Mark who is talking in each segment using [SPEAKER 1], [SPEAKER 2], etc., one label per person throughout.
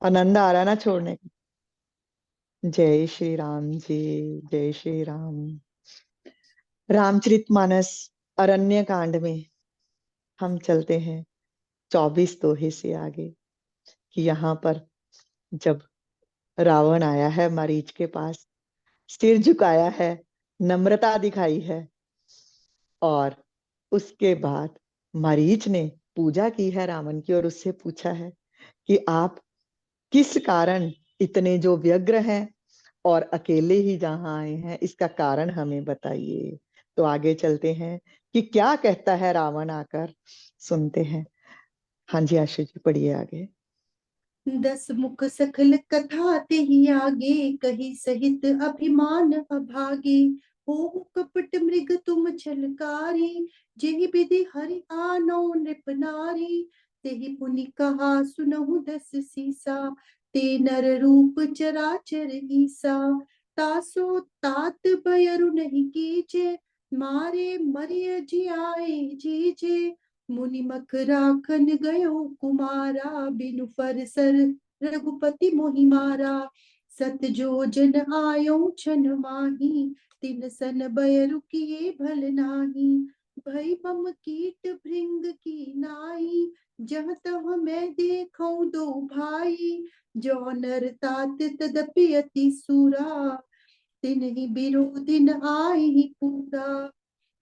[SPEAKER 1] आनंद आ रहा ना छोड़ने का। जय श्री राम जी। जय श्री राम। रामचरितमानस अरण्य कांड में हम चलते हैं 24 दोहे से आगे, कि यहाँ पर जब रावण आया है मरीच के पास, सिर झुकाया है, नम्रता दिखाई है, और उसके बाद मरीच ने पूजा की है रावण की और उससे पूछा है कि आप किस कारण इतने जो व्यग्र हैं और अकेले ही जहां आए हैं, इसका कारण हमें बताइए। तो आगे चलते हैं कि क्या कहता है रावण आकर, सुनते हैं। हाँ जी आशु जी, पढ़िए आगे।
[SPEAKER 2] 10 मुख सकल कथा ते ही आगे, कही सहित अभिमान अभागे। हो कपट मृग तुम छलकारी, जेहि विधि हरि आनो नृप नारी। तेहि पुनि कहा सुनहु 10 सीसा, ते नर रूप चराचर ईसा। तासो तात बयरु नहीं कीजे, मारे मरिय जियाए जीजे। मुनि मख राखन गयो कुमारा, बिनु परसर रघुपति मोहि मारा। सत जो जन आयो छन माही, तिन सन बयरु किए भल नाही। भई बम कीट भृंग की नाई, जह तह मैं देखऊं दो भाई। जो नर तात तदपि अति सूरा, तिन्हि बिरोधिन आहि पूरा।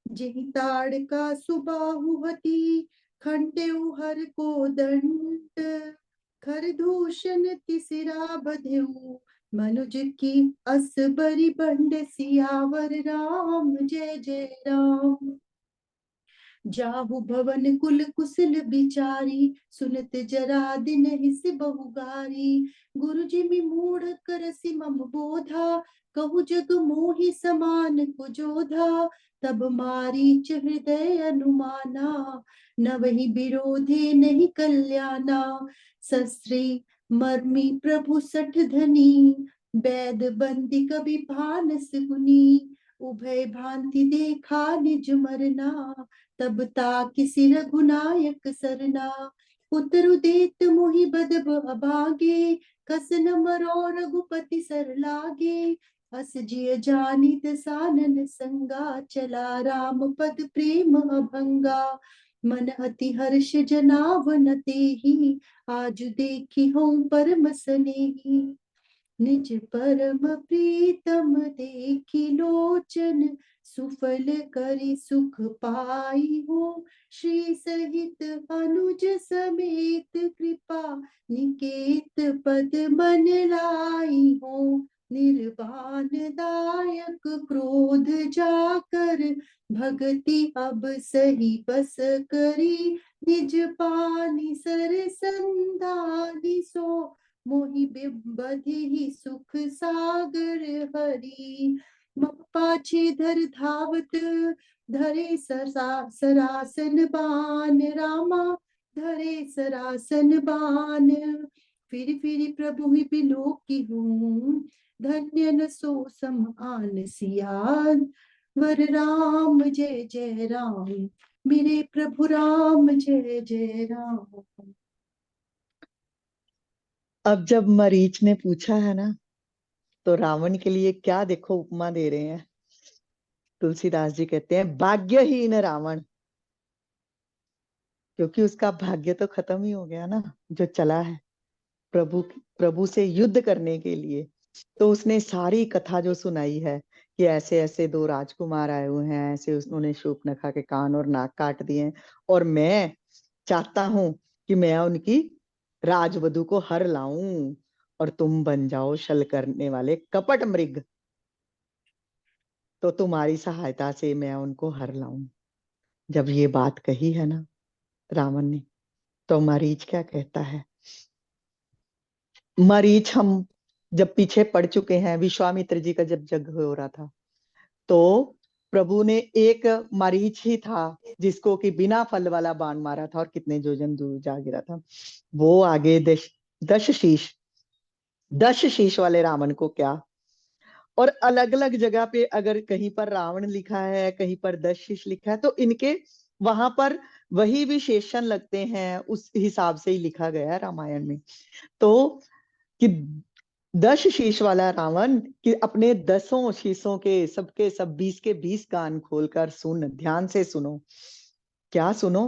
[SPEAKER 2] जेहि ताड़का सुबाहु हति, खंटेउ हर को दंड। खर दूषण तिसिरा बधेउ, मनुज की अस बरी बंड। सियावर राम जय जय राम। जाहु भवन कुल कुशल बिचारी, सुनत जरा दिन हिस बहुगारी। गुरु जिमि मूढ़ करसि मम बोधा, कहु जग मोहि समान कुजोधा। तब मारीच हृदय अनुमाना, नवहि विरोधे नहीं कल्याणा। सस्त्री मर्मी प्रभु सठ धनी, वैद बंदी कवि भानस गुनी। उभय भांति देखा निज मरना, तब ताकि सिर रघुनायक सरना। उतरु देत मोहि बदब अभागे, कसन मरो रघुपति सर लागे। अस जिय जानी दसानन संगा, चला राम पद प्रेम अभंगा। मन अति हर्ष जनावन तेहि, आज देखी हूँ परम सनेही। निज परम प्रीतम देखी लोचन, सुफल करी सुख पाई हो। श्री सहित अनुज समेत कृपा, निकेत पद मन लाई हो। निर्वाण दायक क्रोध जाकर, भगति अब सही बस करी। निज पानी सर संधानी सो, मोहि बधि सुख सागर हरि। पाछे धर धावत, धरे सरासन बान रामा। धरे सरासन बान, फिर प्रभु ही बिलो की हूँ। धन्य न सो सम आन सियान, वर राम जय जय राम। मेरे प्रभु राम जय जय राम।
[SPEAKER 1] अब जब मरीच ने पूछा है ना, तो रावण के लिए क्या देखो उपमा दे रहे हैं। तुलसीदास जी कहते हैं भाग्यहीन रावण, क्योंकि उसका भाग्य तो खत्म ही हो गया ना, जो चला है प्रभु प्रभु से युद्ध करने के लिए। तो उसने सारी कथा जो सुनाई है कि ऐसे ऐसे दो राजकुमार आए हुए हैं, ऐसे उन्होंने शूर्पणखा के कान और नाक काट दिए हैं, और मैं चाहता हूं कि मैं उनकी राजवधु को हर लाऊं और तुम बन जाओ छल करने वाले कपट मृग, तो तुम्हारी सहायता से मैं उनको हर लाऊं। जब ये बात कही है ना रावण ने, तो मरीच क्या कहता है। मरीच हम जब पीछे पड़ चुके हैं, विश्वामित्र जी का जब यज्ञ हो रहा था, तो प्रभु ने एक मरीच ही था जिसको कि बिना फल वाला बाण मारा था और कितने योजन दूर जा गिरा था। वो आगे दश शीश दश शीश वाले रावण को क्या। और अलग अलग जगह पे अगर कहीं पर रावण लिखा है, कहीं पर दश शीश लिखा है, तो इनके वहां पर वही विशेषण लगते हैं, उस हिसाब से ही लिखा गया है रामायण में। तो कि 10 शीश वाला रावण कि अपने 10 शीशों के सब 20 के 20 कान खोलकर सुन, ध्यान से सुनो। क्या सुनो?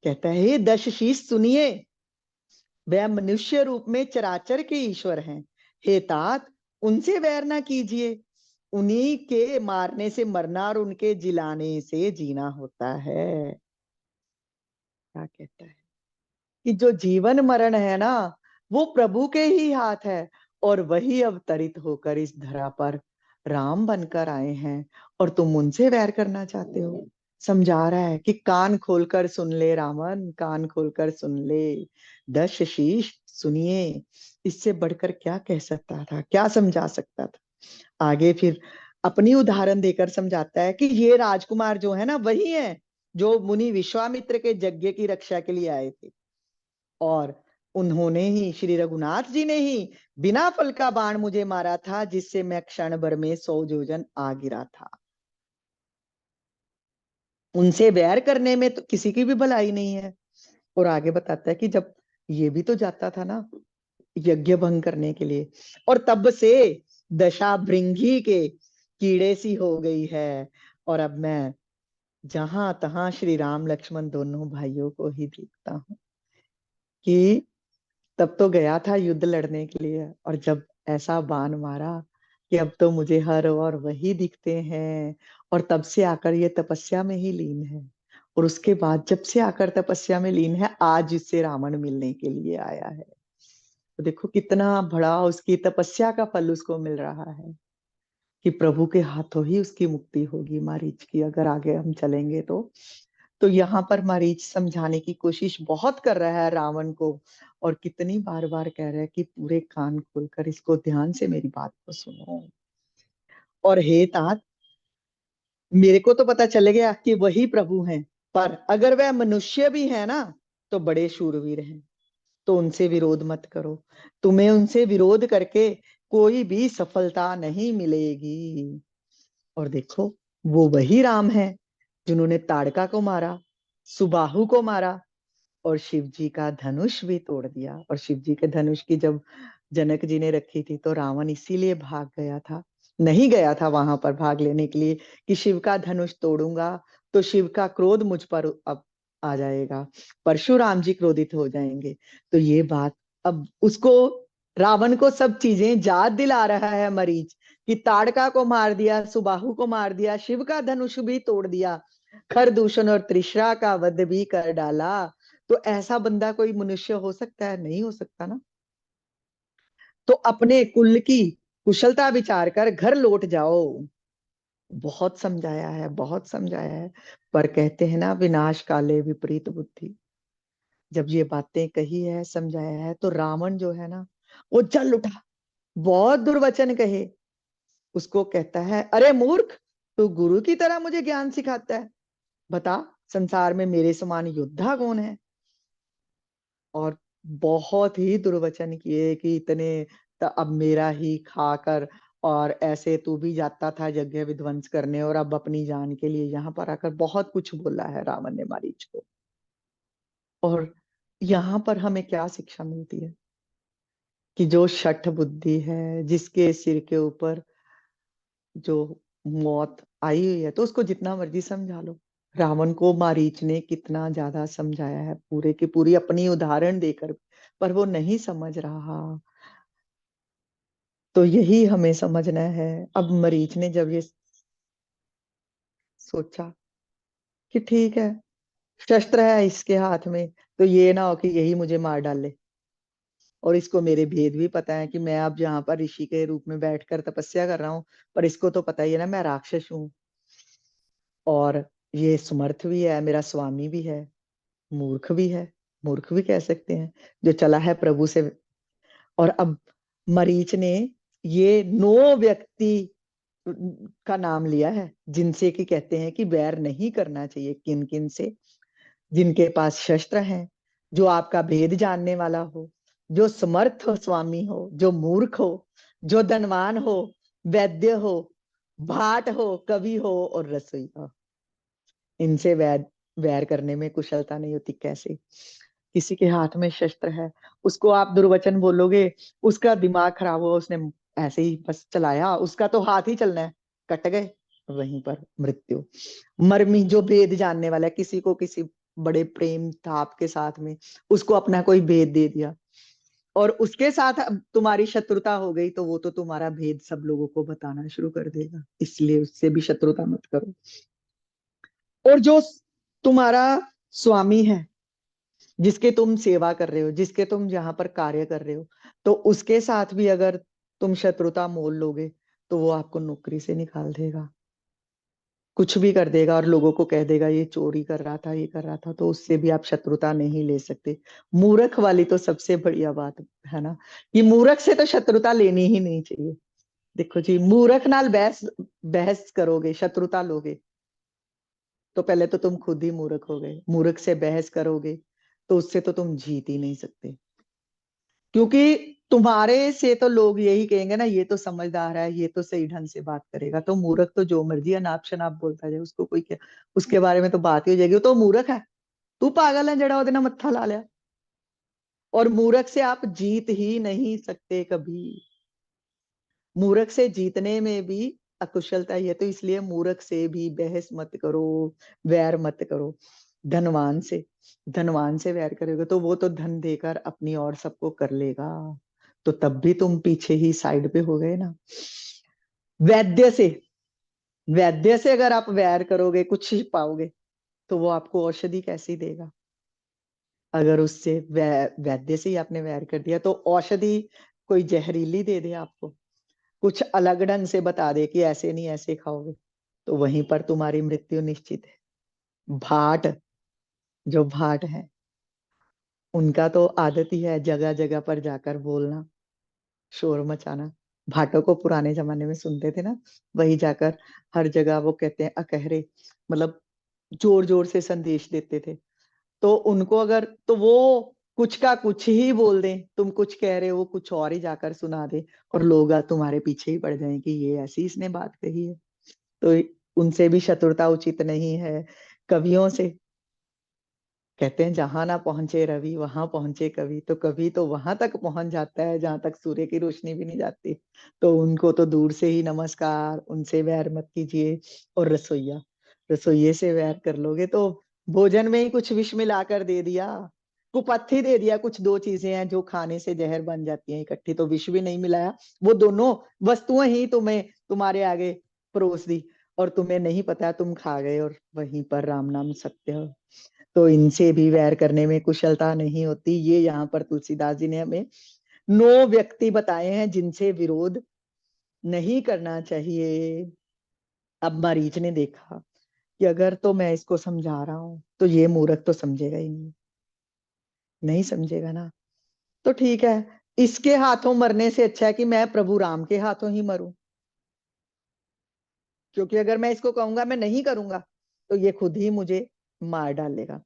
[SPEAKER 1] कहता है, हे 10 शीश सुनिए, वह मनुष्य रूप में चराचर के ईश्वर हैं। हे तात, उनसे वैर ना कीजिए, उन्हीं के मारने से मरना और उनके जिलाने से जीना होता है। क्या कहता है कि जो जीवन मरण है ना, वो प्रभु के ही हाथ है, और वही अवतरित होकर इस धरा पर राम बनकर आए हैं, और तुम उनसे वैर करना चाहते हो। समझा रहा है कि कान खोलकर सुन ले रावण, कान खोलकर सुन ले, 10 शीश सुनिए। इससे बढ़कर क्या कह सकता था, क्या समझा सकता था? आगे फिर अपनी उदाहरण देकर समझाता है कि ये राजकुमार जो है ना, वही है जो मुनि विश्वामित्र के यज्ञ की रक्षा के लिए आए थे, और उन्होंने ही, श्री रघुनाथ जी ने ही बिना फल का बाण मुझे मारा था, जिससे मैं क्षण भर में 100 योजन आ गिरा था। उनसे बैर करने में तो किसी की भी भलाई नहीं है। और आगे बताता है कि जब ये भी तो जाता था ना यज्ञ भंग करने के लिए, और तब से दशा भृंगी के कीड़े सी हो गई है, और अब मैं जहां तहां श्री राम लक्ष्मण दोनों भाइयों को ही देखता हूँ। कि तब तो गया था युद्ध लड़ने के लिए, और जब ऐसा बाण मारा कि अब तो मुझे हर और वही दिखते हैं, और तब से आकर ये तपस्या में ही लीन है, और उसके बाद जब से आकर तपस्या में लीन है, आज इससे रावण मिलने के लिए आया है। तो देखो कितना बड़ा उसकी तपस्या का फल उसको मिल रहा है, कि प्रभु के हाथों ही उसकी मुक्ति होगी मारीच की, अगर आगे हम चलेंगे तो यहाँ पर मरीच समझाने की कोशिश बहुत कर रहा है रावण को, और कितनी बार बार कह रहा है कि पूरे कान खोलकर इसको ध्यान से मेरी बात को सुनो। और हे तात, मेरे को तो पता चल गया कि वही प्रभु हैं, पर अगर वह मनुष्य भी है ना, तो बड़े शूरवीर हैं, तो उनसे विरोध मत करो। तुम्हें उनसे विरोध करके कोई भी सफलता नहीं मिलेगी। और देखो, वो वही राम है जिन्होंने ताड़का को मारा, सुबाहु को मारा, और शिव जी का धनुष भी तोड़ दिया। और शिव जी के धनुष की जब जनक जी ने रखी थी, तो रावण इसीलिए भाग गया था, नहीं गया था वहां पर भाग लेने के लिए कि शिव का धनुष तोड़ूंगा तो शिव का क्रोध मुझ पर अब आ जाएगा, परशुराम जी क्रोधित हो जाएंगे। तो ये बात अब उसको, रावण को सब चीजें याद दिला रहा है मरीच, कि ताड़का को मार दिया, सुबाहु को मार दिया, शिव का धनुष भी तोड़ दिया, खरदूषण और त्रिशरा का वध भी कर डाला। तो ऐसा बंदा कोई मनुष्य हो सकता है? नहीं हो सकता ना। तो अपने कुल की कुशलता विचार कर घर लौट जाओ। बहुत समझाया है, बहुत समझाया है, पर कहते हैं ना, विनाश काले विपरीत बुद्धि। जब ये बातें कही है, समझाया है, तो रावण जो है ना, वो जल उठा, बहुत दुर्वचन कहे। उसको कहता है, अरे मूर्ख, तू गुरु की तरह मुझे ज्ञान सिखाता है, बता संसार में मेरे समान योद्धा कौन है। और बहुत ही दुर्वचन किए कि इतने अब मेरा ही खाकर, और ऐसे तू भी जाता था यज्ञ विध्वंस करने, और अब अपनी जान के लिए यहाँ पर आकर बहुत कुछ बोला है रावण ने मारीच को। और यहाँ पर हमें क्या शिक्षा मिलती है? कि जो शठ बुद्धि है, जिसके सिर के ऊपर जो मौत आई हुई है, तो उसको जितना मर्जी समझा लो। रावण को मारीच ने कितना ज्यादा समझाया है, पूरे की पूरी अपनी उदाहरण देकर, पर वो नहीं समझ रहा। तो यही हमें समझना है। अब मरीच ने जब ये सोचा कि ठीक है, शस्त्र है इसके हाथ में, तो ये ना हो कि यही मुझे मार डाले, और इसको मेरे भेद भी पता है कि मैं अब यहाँ पर ऋषि के रूप में बैठकर तपस्या कर रहा हूँ, पर इसको तो पता ही है ना मैं राक्षस हूँ, और ये समर्थ भी है, मेरा स्वामी भी है, मूर्ख भी है, मूर्ख भी कह सकते हैं, जो चला है प्रभु से। और अब मरीच ने ये 9 व्यक्ति का नाम लिया है, जिनसे कि कहते हैं कि बैर नहीं करना चाहिए। किन किन से? जिनके पास शस्त्र हैं, जो आपका भेद जानने वाला हो, जो समर्थ हो स्वामी हो, जो मूर्ख हो, जो धनवान हो, वैद्य हो, भाट हो, कवि हो, और रसोई हो। इनसे वैर वैर करने में कुशलता नहीं होती। कैसे? किसी के हाथ में शस्त्र है, उसको आप दुर्वचन बोलोगे, उसका दिमाग खराब हुआ, उसने ऐसे ही बस चलाया, उसका तो हाथ ही चलना है, कट गए, वहीं पर मृत्यु। मरमी जो भेद जानने वाला है, किसी को किसी बड़े प्रेम था आपके साथ में, उसको अपना कोई भेद दे दिया और उसके साथ अब तुम्हारी शत्रुता हो गई, तो वो तो तुम्हारा भेद सब लोगों को बताना शुरू कर देगा, इसलिए उससे भी शत्रुता मत करो। और जो तुम्हारा स्वामी है, जिसके तुम सेवा कर रहे हो, जिसके तुम यहाँ पर कार्य कर रहे हो, तो उसके साथ भी अगर तुम शत्रुता मोल लोगे, तो वो आपको नौकरी से निकाल देगा, कुछ भी कर देगा और लोगों को कह देगा ये चोरी कर रहा था, ये कर रहा था, तो उससे भी आप शत्रुता नहीं ले सकते। मूर्ख वाली तो सबसे बढ़िया बात है ना, कि मूर्ख से तो शत्रुता लेनी ही नहीं चाहिए। देखो जी, मूर्ख नाल बहस बहस करोगे, शत्रुता लोगे, तो पहले तो तुम खुद ही मूर्ख हो गए। मूर्ख से बहस करोगे तो उससे तो तुम जीत ही नहीं सकते, क्योंकि तुम्हारे से तो लोग यही कहेंगे ना, ये तो समझदार है, ये तो सही ढंग से बात करेगा। तो मूर्ख तो जो मर्जी अनाप शनाप बोलता जाए, उसको कोई क्या, उसके बारे में तो बात ही हो जाएगी, वो तो मूर्ख है, तू पागल है जड़ा ओदे नाल मत्था ला लिया। और मूर्ख से आप जीत ही नहीं सकते कभी। मूर्ख से जीतने में भी अकुशलता ही है, तो इसलिए मूर्ख से भी बहस मत करो, वैर मत करो। धनवान से, धनवान से वैर करोगे तो वो तो धन देकर अपनी और सबको कर लेगा, तो तब भी तुम पीछे ही साइड पे हो गए ना। वैद्य से, वैद्य से अगर आप वैर करोगे, कुछ ही पाओगे, तो वो आपको औषधि कैसी देगा। अगर उससे वैद्य से ही आपने वैर कर दिया, तो औषधि कोई जहरीली दे दे आपको, कुछ अलग ढंग से बता दे कि ऐसे नहीं ऐसे खाओगे, तो वहीं पर तुम्हारी मृत्यु निश्चित है। भाट, जो भाट है, उनका तो आदत ही है जगह जगह पर जाकर बोलना, शोर मचाना। भाटों को पुराने जमाने में सुनते थे ना, वही जाकर हर जगह वो कहते हैं अकहरे, मतलब जोर जोर से संदेश देते थे। तो उनको अगर, तो वो कुछ का कुछ ही बोल दें, तुम कुछ कह रहे हो वो कुछ और ही जाकर सुना दे, और लोग तुम्हारे पीछे ही पड़ जाएं कि ये ऐसी इसने बात कही है। तो उनसे भी शत्रुता उचित नहीं है। कवियों से कहते हैं जहां ना पहुंचे रवि वहां पहुंचे कवि, तो कवि तो वहां तक पहुंच जाता है जहां तक सूर्य की रोशनी भी नहीं जाती। तो उनको तो दूर से ही नमस्कार, उनसे वैर मत कीजिए। और रसोइया, रसोइये से वैर कर लोगे तो भोजन में ही कुछ विष मिलाकर दे दिया, कुपथी दे दिया। कुछ दो चीजें हैं जो खाने से जहर बन जाती हैं इकट्ठी, तो विष भी नहीं मिलाया, वो दोनों वस्तुएं ही तुम्हें तुम्हारे आगे परोस दी, और तुम्हें नहीं पता, तुम खा गए, और वहीं पर राम नाम सत्य हो। तो इनसे भी वैर करने में कुशलता नहीं होती। ये यहाँ पर तुलसीदास जी ने हमें 9 व्यक्ति बताए हैं जिनसे विरोध नहीं करना चाहिए। अब मरीच ने देखा कि अगर तो मैं इसको समझा रहा हूं तो ये मूर्ख तो समझेगा ही नहीं, नहीं समझेगा ना, तो ठीक है, इसके हाथों मरने से अच्छा है कि मैं प्रभु राम के हाथों ही मरूं। क्योंकि अगर मैं इसको कहूंगा मैं नहीं करूंगा, तो ये खुद ही मुझे मार डालेगा।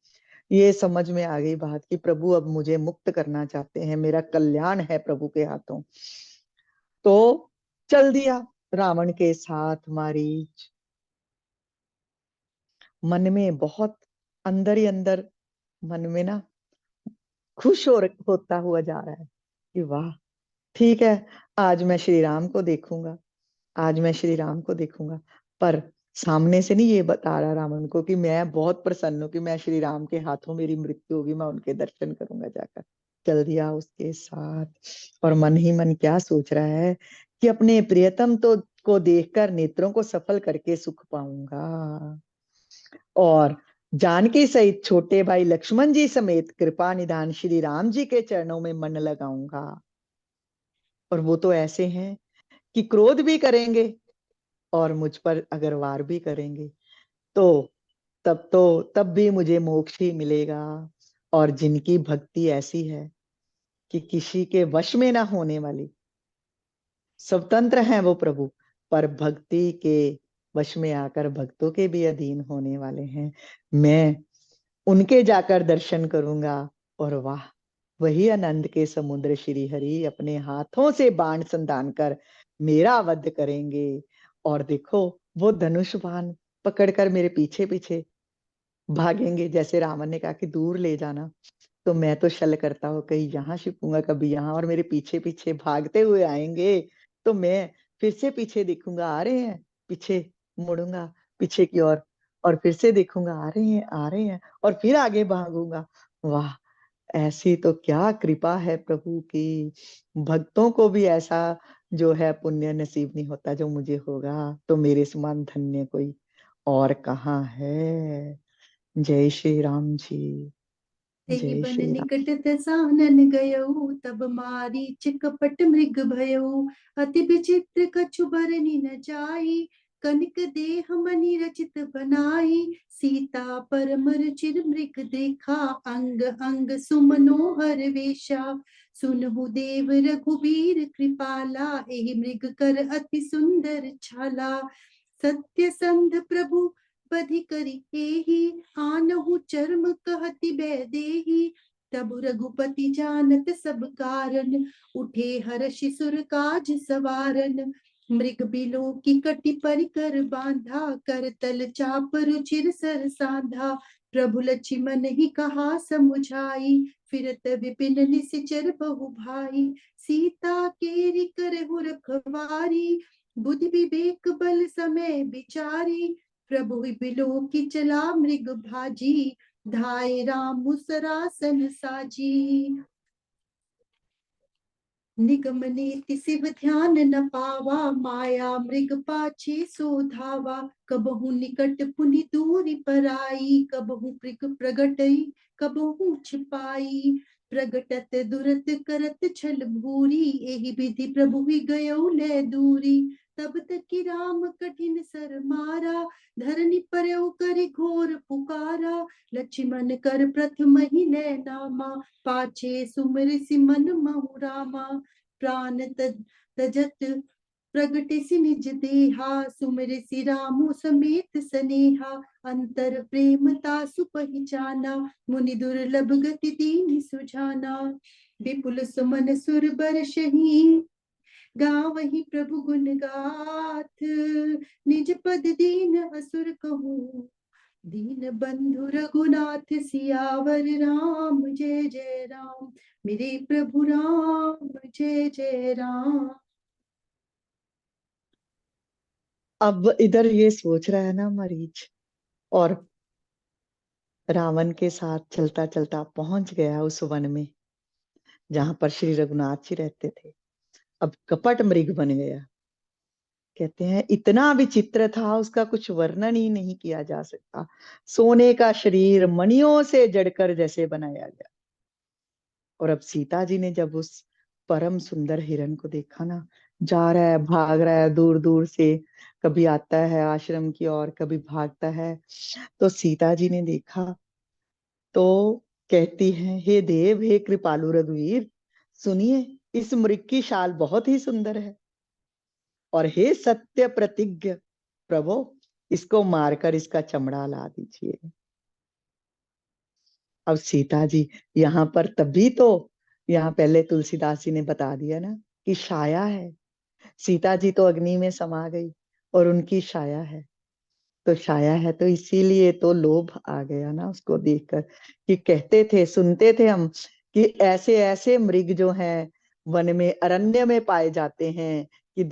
[SPEAKER 1] ये समझ में आ गई बात कि प्रभु अब मुझे मुक्त करना चाहते हैं, मेरा कल्याण है प्रभु के हाथों। तो चल दिया रावण के साथ मारीच। मन में बहुत, अंदर ही अंदर, मन में ना खुश होता हुआ जा रहा है कि वाह, ठीक है, आज मैं श्री राम को देखूंगा, आज मैं श्री राम को देखूंगा। पर सामने से नहीं ये बता रहा रावण को कि मैं बहुत प्रसन्न हूं कि मैं श्री राम के हाथों मेरी मृत्यु होगी, मैं उनके दर्शन करूंगा जाकर। चल दिया उसके साथ, और मन ही मन क्या सोच रहा है कि अपने प्रियतम तो को देखकर नेत्रों को सफल करके सुख पाऊंगा, और जानकी सहित छोटे भाई लक्ष्मण जी समेत कृपा निधान श्री राम जी के चरणों में मन लगाऊंगा। और वो तो ऐसे हैं कि क्रोध भी करेंगे और मुझ पर अगर वार भी करेंगे, तो तब भी मुझे मोक्ष ही मिलेगा। और जिनकी भक्ति ऐसी है कि किसी के वश में ना होने वाली, स्वतंत्र हैं वो प्रभु, पर भक्ति के वश में आकर भक्तों के भी अधीन होने वाले हैं। मैं उनके जाकर दर्शन करूंगा, और वाह, वही आनंद के समुद्र श्री हरि अपने हाथों से बाण संधान कर मेरा वध करेंगे। और देखो, वो धनुष बाण पकड़कर मेरे पीछे पीछे भागेंगे, जैसे रावण ने कहा कि दूर ले जाना, तो मैं तो शल करता हूँ, कहीं यहाँ छिपूंगा कभी यहाँ, और मेरे पीछे पीछे भागते हुए आएंगे तो मैं फिर से पीछे देखूंगा आ रहे हैं, पीछे मुड़ूंगा पीछे की ओर, और फिर से देखूंगा आ रहे हैं आ रहे हैं, और फिर आगे भागूंगा। वाह, ऐसी तो क्या कृपा है प्रभु की, भक्तों को भी ऐसा जो है पुण्य नसीब नहीं होता जो मुझे होगा, तो मेरे समान धन्य कोई और कहाँ है। जय श्री राम जी,
[SPEAKER 2] तेहि
[SPEAKER 1] जय
[SPEAKER 2] बन
[SPEAKER 1] श्री राम।
[SPEAKER 2] निकट तसानन गयऊ, तब मारीच कपट मृग भयऊ। अति विचित्र कछु बरनि न जाई, कनक देह मणि रचित बनाई। सीता परम रुचिर मृग देखा, अंग अंग सुमनोहर वेशा। सुनहु देव रघुबीर कृपाला, एहि मृग कर अति सुंदर छाला। सत्य संध प्रभु बधि करि एहि, आनहु चर्म कहति बैदेही। तब रघुपति जानत सब कारण, उठे हर्षि सुर काज सवारन। मृग बिलो की कटि परिकर बांधा, कर तल चाप रुचिर सर साधा। प्रभु लक्ष्मण ही कहा समुझाई, फिरत विपिन निशिचर बहु भाई। सीता केरि करहु रखवारी, बुद्धि विवेक बल समय विचारी। प्रभु बिलो की चला मृग भाजी, धाय राम सरासन साजी। निगम नीति शिव ध्यान न पावा, माया मृग पाछे सो धावा। कबहु निकट पुनि दूरी पराई, कबहु मृग प्रगटई कबहु छिपाई। प्रगटत दुरत करत छल भूरी, एहि विधि प्रभु ही गयो ले दूरी। तब तक कि राम कठिन सर मारा, धरनी पर्यउ करि घोर पुकारा। लक्ष्मण कर प्रथम ही ले नामा, पाछे सुमरि सिमन महु रामा। प्राण तजत प्रगटिसि निज देहा, सुमिरि सि रामु समेत सनेहा। अंतर प्रेम तासु पहिचाना, मुनि दुर्लभ गति दीनि सुझाना। विपुल सुमन सुर बरषहि, गावहि प्रभु गुण गाथ। निज पद दीन असुर कहूँ, दीन बंधु रघुनाथ सियावर राम। जय जय राम, मेरे प्रभु राम, जय जय राम।
[SPEAKER 1] अब इधर ये सोच रहा है ना मरीच, और रावण के साथ चलता चलता पहुंच गया उस वन में जहां पर श्री रघुनाथ जी रहते थे। अब कपट मृग बन गया। कहते हैं इतना विचित्र था, उसका कुछ वर्णन ही नहीं किया जा सकता। सोने का शरीर मणियों से जड़कर जैसे बनाया गया। और अब सीता जी ने जब उस परम सुंदर हिरण को देखा ना, जा रहा है भाग रहा है दूर दूर से, कभी आता है आश्रम की ओर कभी भागता है, तो सीता जी ने देखा तो कहती हैं, हे देव हे कृपालु रघुवीर, सुनिए इस मृग की शाल बहुत ही सुंदर है, और हे सत्य प्रतिज्ञ प्रभु, इसको मारकर इसका चमड़ा ला दीजिए। अब सीता जी यहाँ पर तभी तो, यहाँ पहले तुलसीदास जी ने बता दिया ना कि छाया है, सीता जी तो अग्नि में समा गई और उनकी छाया है। तो छाया है तो इसीलिए तो लोभ आ गया ना उसको देखकर, कि कहते थे सुनते थे हम कि ऐसे ऐसे मृग जो हैं वन में अरण्य में पाए जाते हैं कि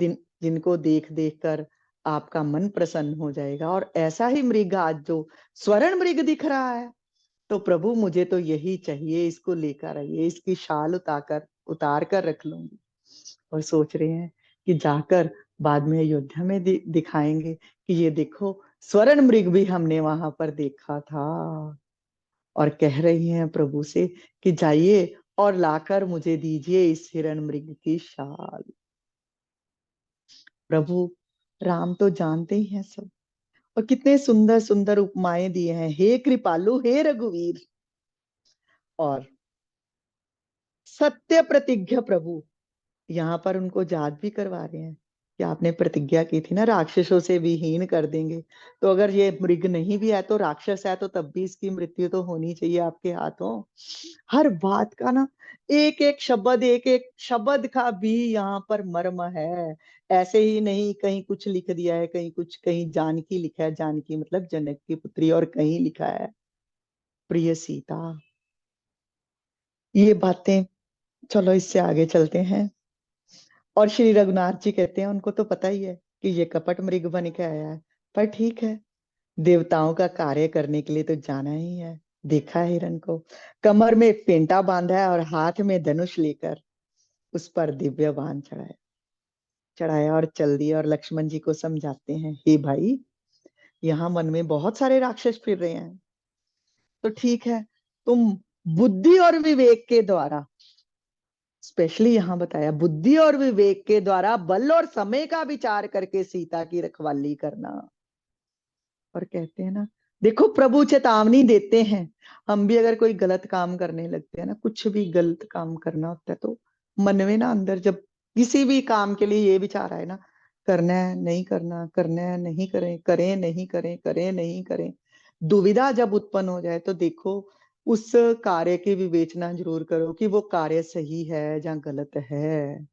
[SPEAKER 1] जिनको देख देख कर आपका मन प्रसन्न हो जाएगा। और ऐसा ही मृग आज जो स्वर्ण मृग दिख रहा है, तो प्रभु मुझे तो यही चाहिए, इसको लेकर आइए, इसकी शाल उतार कर रख लूंगी। और सोच रहे हैं कि जाकर बाद में अयोध्या में दिखाएंगे कि ये देखो स्वर्ण मृग भी हमने वहां पर देखा था। और कह रही हैं प्रभु से कि जाइए और लाकर मुझे दीजिए इस हिरण मृग की शाल। प्रभु राम तो जानते ही हैं सब, और कितने सुंदर सुंदर उपमाएं दिए हैं, हे कृपालु हे रघुवीर, और सत्य प्रतिज्ञा प्रभु, यहाँ पर उनको याद भी करवा रहे हैं कि आपने प्रतिज्ञा की थी ना राक्षसों से भी हीन कर देंगे, तो अगर ये मृग नहीं भी है तो राक्षस है तो तब भी इसकी मृत्यु तो होनी चाहिए आपके हाथों। हर बात का ना एक एक शब्द का भी यहाँ पर मर्म है। ऐसे ही नहीं कहीं कुछ लिख दिया है, कहीं कुछ, कहीं जानकी लिखा है, जानकी मतलब जनक की पुत्री, और कहीं लिखा है प्रिय सीता। ये बातें, चलो इससे आगे चलते हैं। और श्री रघुनाथ जी कहते हैं उनको तो पता ही है कि ये कपट मृग बन के आया है, पर ठीक है, देवताओं का कार्य करने के लिए तो जाना ही है। देखा है हिरण को, कमर में एक पेंटा बांधा है और हाथ में धनुष लेकर उस पर दिव्य बाण चढ़ाया और चल दिया। और लक्ष्मण जी को समझाते हैं, हे भाई, यहाँ मन में बहुत सारे राक्षस फिर रहे हैं, तो ठीक है, तुम बुद्धि और विवेक के द्वारा, स्पेशली यहाँ बताया, बुद्धि और विवेक के द्वारा बल और समय का विचार करके सीता की रखवाली करना। और कहते हैं ना, देखो प्रभु चेतावनी देते हैं। हम भी अगर कोई गलत काम करने लगते हैं ना, कुछ भी गलत काम करना होता है, तो मन में ना अंदर जब किसी भी काम के लिए ये विचार आए ना, करना है नहीं करना, करना है नहीं करें, करें नहीं करें, करें नहीं करें, दुविधा जब उत्पन्न हो जाए, तो देखो उस कार्य की विवेचना जरूर करो कि वो कार्य सही है या गलत है।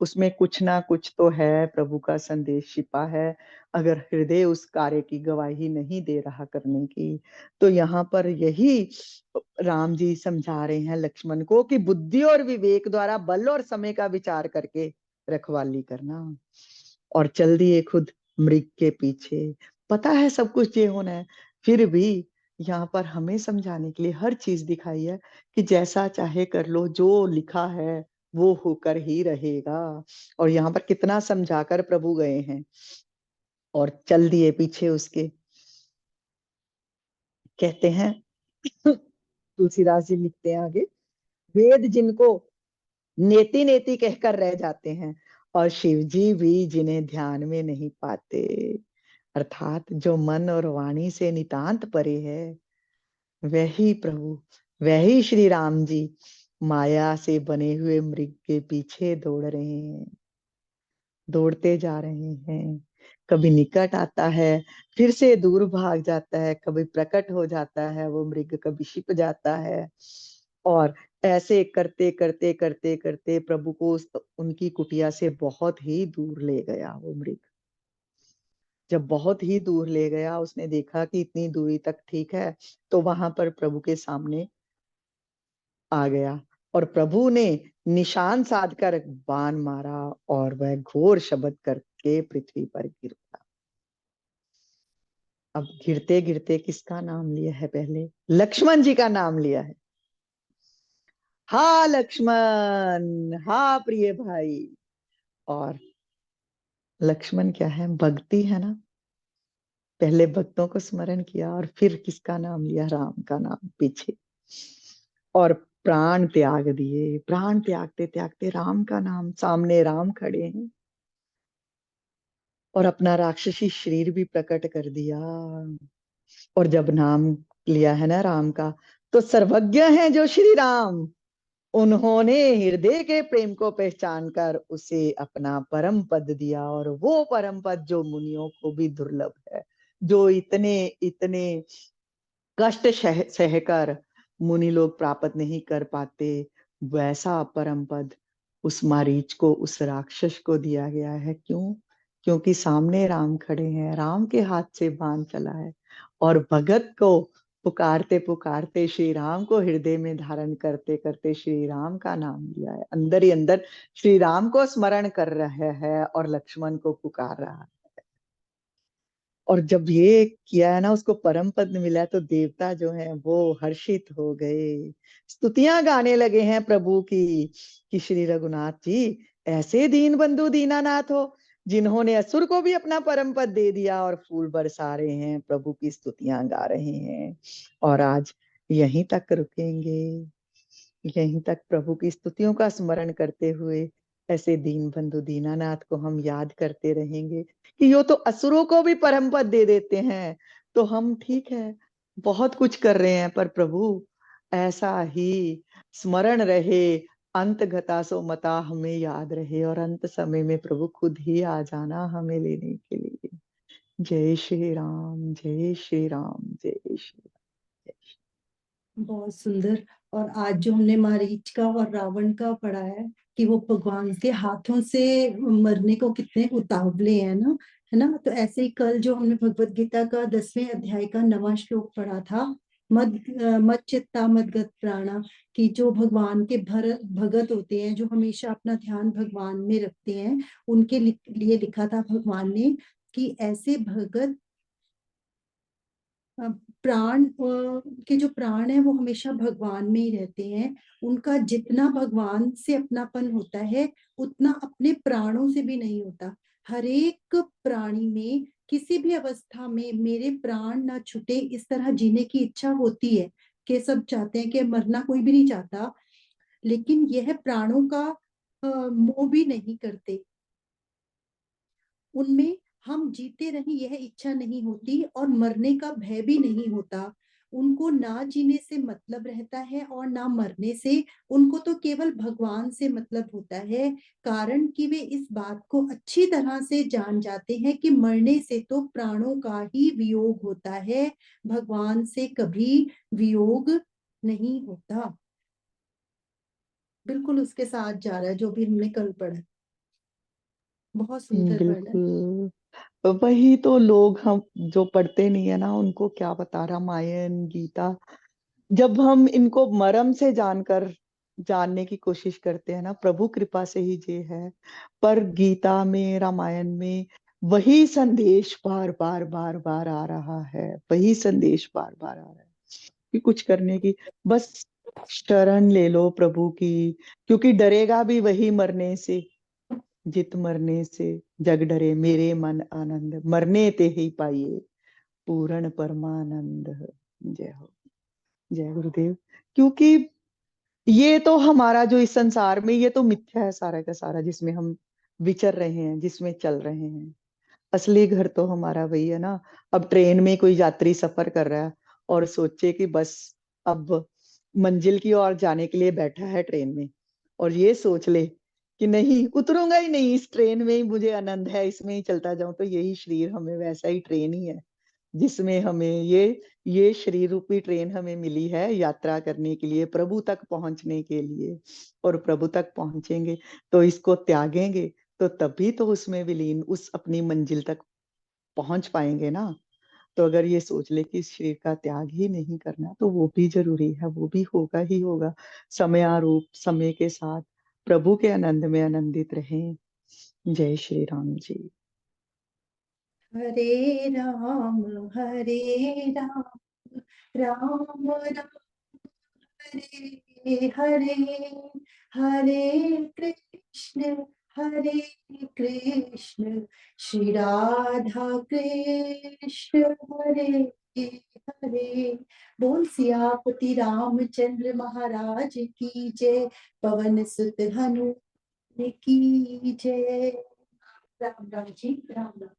[SPEAKER 1] उसमें कुछ ना कुछ तो है, प्रभु का संदेश छिपा है। अगर हृदय उस कार्य की गवाही नहीं दे रहा करने की, तो यहाँ पर यही राम जी समझा रहे हैं लक्ष्मण को कि बुद्धि और विवेक द्वारा बल और समय का विचार करके रखवाली करना। और चल दिए खुद मृग के पीछे। पता है सब कुछ ये होना है, फिर भी यहाँ पर हमें समझाने के लिए हर चीज दिखाई है कि जैसा चाहे कर लो, जो लिखा है वो होकर ही रहेगा। और यहाँ पर कितना समझाकर प्रभु गए हैं, और चल दिए पीछे उसके। कहते हैं तुलसीदास जी लिखते हैं आगे, वेद जिनको नेति नेति कहकर रह जाते हैं, और शिव जी भी जिन्हें ध्यान में नहीं पाते। अर्थात जो मन और वाणी से नितांत परे है, वही प्रभु, वही श्री राम जी माया से बने हुए मृग के पीछे दौड़ रहे हैं, दौड़ते जा रहे हैं। कभी निकट आता है, फिर से दूर भाग जाता है, कभी प्रकट हो जाता है वो मृग, कभी छिप जाता है। और ऐसे करते करते करते करते प्रभु को उनकी कुटिया से बहुत ही दूर ले गया वो मृग। जब बहुत ही दूर ले गया, उसने देखा कि इतनी दूरी तक ठीक है, तो वहां पर प्रभु के सामने आ गया। और प्रभु ने निशान साधकर बाण मारा, और वह घोर शब्द करके पृथ्वी पर गिर पड़ा। अब गिरते गिरते किसका नाम लिया है? पहले लक्ष्मण जी का नाम लिया है। हा लक्ष्मण, हा प्रिय भाई। और लक्ष्मण क्या है? भक्ति है ना। पहले भक्तों को स्मरण किया और फिर किसका नाम लिया? राम का नाम पीछे। और प्राण त्याग दिए, प्राण त्यागते त्यागते राम का नाम, सामने राम खड़े हैं, और अपना राक्षसी शरीर भी प्रकट कर दिया। और जब नाम लिया है ना राम का, तो सर्वज्ञ हैं जो श्री राम, उन्होंने हृदय के प्रेम को पहचान कर उसे अपना परम पद दिया। और वो परम पद जो मुनियों को भी दुर्लभ है, जो इतने इतने कष्ट सहकर मुनि लोग प्राप्त नहीं कर पाते, वैसा परम पद उस मारीच को, उस राक्षस को दिया गया है। क्यों? क्योंकि सामने राम खड़े हैं, राम के हाथ से बाण चला है, और भगत को पुकारते पुकारते, श्री राम को हृदय में धारण करते करते श्री राम का नाम लिया है, अंदर ही अंदर श्री राम को स्मरण कर रहा है और लक्ष्मण को पुकार रहा है। और जब ये किया है ना, उसको परम पद मिला, तो देवता जो है वो हर्षित हो गए, स्तुतियां गाने लगे हैं प्रभु की, कि श्री रघुनाथ जी ऐसे दीन बंधु दीनानाथ हो, जिन्होंने असुर को भी अपना परम पद दे दिया, और फूल बरसा रहे हैं, प्रभु की स्तुतियां गा रहे हैं। और आज यहीं तक रुकेंगे, यहीं तक प्रभु की स्तुतियों का स्मरण करते हुए ऐसे दीन बंधु दीनानाथ को हम याद करते रहेंगे कि यो तो असुरों को भी परम पद दे देते हैं। तो हम ठीक है, बहुत कुछ कर रहे हैं, पर प्रभु ऐसा ही स्मरण रहे, अंत गता सो मता हमें याद रहे, और अंत समय में प्रभु खुद ही आ जाना हमें लेने के लिए। जय श्री राम, जय श्री राम, जय श्री राम, जय श्री।
[SPEAKER 2] बहुत सुंदर। और आज जो हमने मारीच का और रावण का पढ़ा है कि वो भगवान के हाथों से मरने को कितने उतावले हैं ना, है ना। तो ऐसे ही कल जो हमने भगवत गीता का 10वें अध्याय का 9वां श्लोक पढ़ा था, मद मत चित्ता मद गत प्राणा, कि जो भगवान के भगत होते हैं, जो हमेशा अपना ध्यान भगवान में रखते हैं, उनके लिए लिखा था भगवान ने कि ऐसे भगत प्राण के जो प्राण है वो हमेशा भगवान में ही रहते हैं। उनका जितना भगवान से अपनापन होता है उतना अपने प्राणों से भी नहीं होता। हर एक प्राणी में किसी भी अवस्था में मेरे प्राण ना छूटे इस तरह जीने की इच्छा होती है, कि सब चाहते हैं कि मरना कोई भी नहीं चाहता, लेकिन यह प्राणों का मोह भी नहीं करते। उनमें हम जीते रहें यह इच्छा नहीं होती और मरने का भय भी नहीं होता। उनको ना जीने से मतलब रहता है और ना मरने से। उनको तो केवल भगवान से मतलब होता है, कारण कि वे इस बात को अच्छी तरह से जान जाते हैं कि मरने से तो प्राणों का ही वियोग होता है, भगवान से कभी वियोग नहीं होता। बिल्कुल उसके साथ जा रहा है जो भी हमने कल पढ़ा। बहुत सुंदर वर्णन।
[SPEAKER 1] बिल्कुल वही तो लोग हम जो पढ़ते नहीं है ना उनको क्या पता रामायण गीता। जब हम इनको मर्म से जानने की कोशिश करते हैं ना प्रभु कृपा से ही ये है। पर गीता में रामायण में वही संदेश बार बार बार बार आ रहा है। वही संदेश बार बार आ रहा है कि कुछ करने की बस शरण ले लो प्रभु की। क्योंकि डरेगा भी वही मरने से। जित मरने से जग डरे मेरे मन आनंद मरने ते ही पाइए पूर्ण परमानंद। जय हो जय गुरुदेव। क्योंकि ये तो हमारा जो इस संसार में ये तो मिथ्या है सारा का सारा जिसमें हम विचर रहे हैं जिसमें चल रहे हैं। असली घर तो हमारा वही है ना। अब ट्रेन में कोई यात्री सफर कर रहा है और सोचे कि बस अब मंजिल की ओर जाने के लिए बैठा है ट्रेन में और ये सोच ले कि नहीं उतरूंगा ही नहीं इस ट्रेन में ही मुझे आनंद है इसमें ही चलता जाऊं। तो यही शरीर हमें वैसा ही ट्रेन ही है जिसमें हमें ये शरीर रूपी ट्रेन हमें मिली है यात्रा करने के लिए प्रभु तक पहुंचने के लिए। और प्रभु तक पहुंचेंगे तो इसको त्यागेंगे तो तभी तो उसमें विलीन उस अपनी मंजिल तक पहुंच पाएंगे ना। तो अगर ये सोच ले कि इस शरीर का त्याग ही नहीं करना तो वो भी जरूरी है वो भी होगा ही होगा। समयारूप समय के साथ प्रभु के आनंद में आनंदित रहें। जय श्री राम जी।
[SPEAKER 2] हरे राम राम राम हरे हरे, हरे कृष्ण श्री राधा कृष्ण हरे हरे। बोल सियापति रामचंद्र महाराज की जय, पवन सुत हनुमान की जय। राम राम जी राम राम।